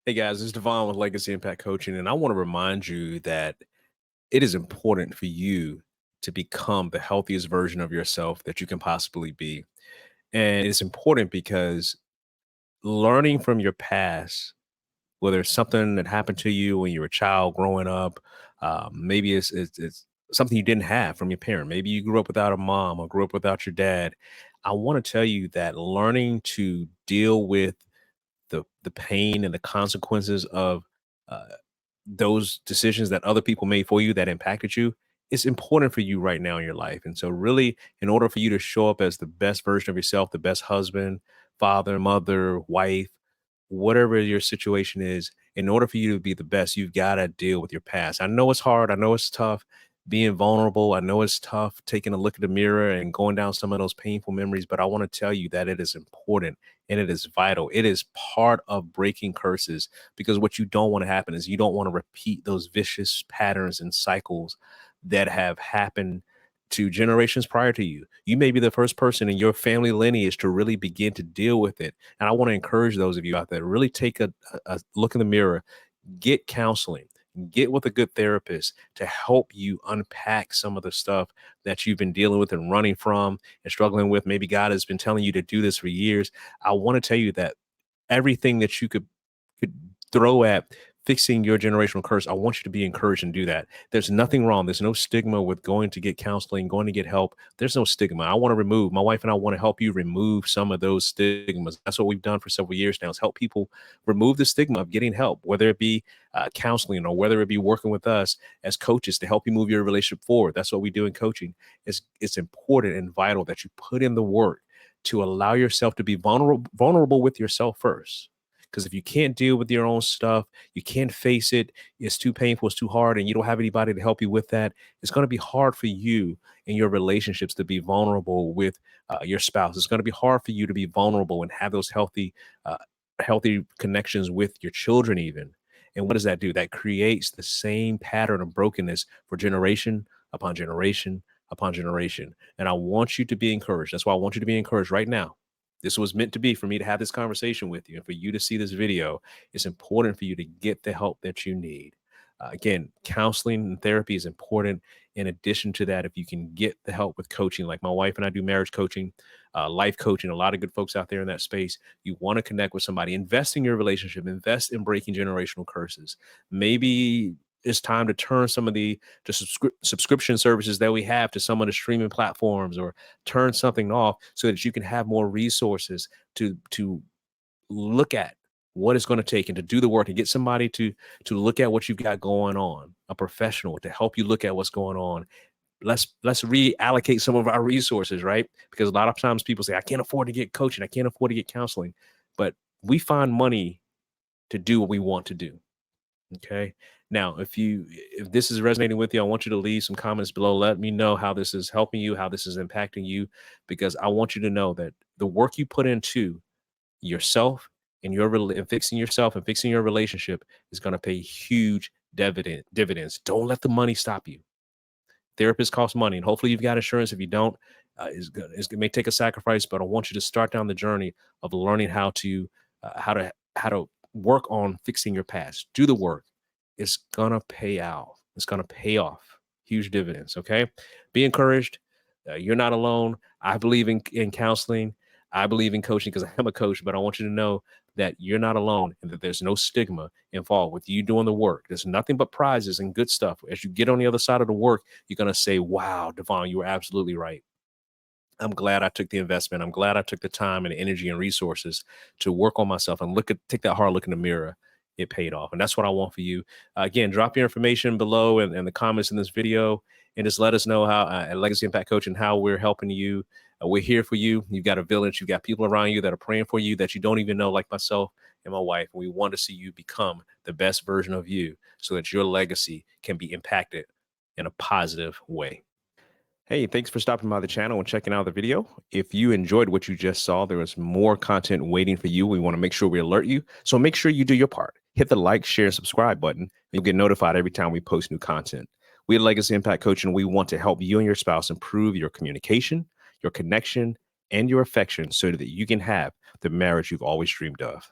Hey guys, it's Devon with Legacy Impact Coaching, and I want to remind you that it is important for you to become the healthiest version of yourself that you can possibly be. And it's important because learning from your past, whether it's something that happened to you when you were a child growing up, maybe it's something you didn't have from your parent. Maybe you grew up without a mom or grew up without your dad. I want to tell you that learning to deal with the pain and the consequences of uh, those decisions that other people made for you that impacted you is important for you right now in your life. And so, really, in order for you to show up as the best version of yourself, the best husband, father, mother, wife, whatever your situation is, in order for you to be the best, you've got to deal with your past. I know it's hard. I know it's tough being vulnerable. I know it's tough taking a look at the mirror and going down some of those painful memories, but I want to tell you that it is important and it is vital. It is part of breaking curses because what you don't want to happen is you don't want to repeat those vicious patterns and cycles that have happened to generations prior to you. You may be the first person in your family lineage to really begin to deal with it. And I want to encourage those of you out there, really take a look in the mirror, get counseling, get with a good therapist to help you unpack some of the stuff that you've been dealing with and running from and struggling with. Maybe God has been telling you to do this for years. I want to tell you that everything that you could throw at fixing your generational curse, I want you to be encouraged and do that. There's nothing wrong. There's no stigma with going to get counseling, going to get help. There's no stigma. I want to remove, my wife and I want to help you remove some of those stigmas. That's what we've done for several years now, is help people remove the stigma of getting help, whether it be counseling or whether it be working with us as coaches to help you move your relationship forward. That's what we do in coaching. It's important and vital that you put in the work to allow yourself to be vulnerable with yourself first. Because if you can't deal with your own stuff, you can't face it, it's too painful, it's too hard, and you don't have anybody to help you with that, it's going to be hard for you in your relationships to be vulnerable with your spouse. It's going to be hard for you to be vulnerable and have those uh, healthy connections with your children, even. And what does that do? That creates the same pattern of brokenness for generation upon generation upon generation. And I want you to be encouraged. That's why I want you to be encouraged right now. This was meant to be for me to have this conversation with you and for you to see this video. It's important for you to get the help that you need. Again, counseling and therapy is important. In addition to that, if you can get the help with coaching, like my wife and I do marriage coaching, life coaching, a lot of good folks out there in that space, you want to connect with somebody, invest in your relationship, invest in breaking generational curses. Maybe it's time to turn some of the subscription services that we have to some of the streaming platforms, or turn something off so that you can have more resources to look at what it's going to take and to do the work and get somebody to look at what you've got going on, a professional to help you look at what's going on. Let's reallocate some of our resources, right? Because a lot of times people say, I can't afford to get coaching, I can't afford to get counseling, but we find money to do what we want to do. Okay. Now, if this is resonating with you, I want you to leave some comments below. Let me know how this is helping you, how this is impacting you, because I want you to know that the work you put into yourself and and fixing yourself and fixing your relationship is going to pay huge dividends. Don't let the money stop you. Therapists cost money, and hopefully you've got insurance. If you don't, it may take a sacrifice, but I want you to start down the journey of learning how to work on fixing your past. Do the work. It's gonna pay out. It's gonna pay off huge dividends. Okay, be encouraged. You're not alone. I believe in counseling. I believe in coaching because I am a coach, but I want you to know that you're not alone and that there's no stigma involved with you doing the work. There's nothing but prizes and good stuff. As you get on the other side of the work, you're going to say, wow, Devon, you were absolutely right. I'm glad I took the investment. I'm glad I took the time and energy and resources to work on myself and take that hard look in the mirror. It paid off. And that's what I want for you. Again, drop your information below and the comments in this video, and just let us know how at Legacy Impact Coach and how we're helping you. We're here for you. You've got a village. You've got people around you that are praying for you that you don't even know, like myself and my wife. We want to see you become the best version of you so that your legacy can be impacted in a positive way. Hey, thanks for stopping by the channel and checking out the video. If you enjoyed what you just saw, there is more content waiting for you. We want to make sure we alert you. So make sure you do your part. Hit the like, share, and subscribe button, and you'll get notified every time we post new content. We at Legacy Impact Coaching, we want to help you and your spouse improve your communication, your connection, and your affection so that you can have the marriage you've always dreamed of.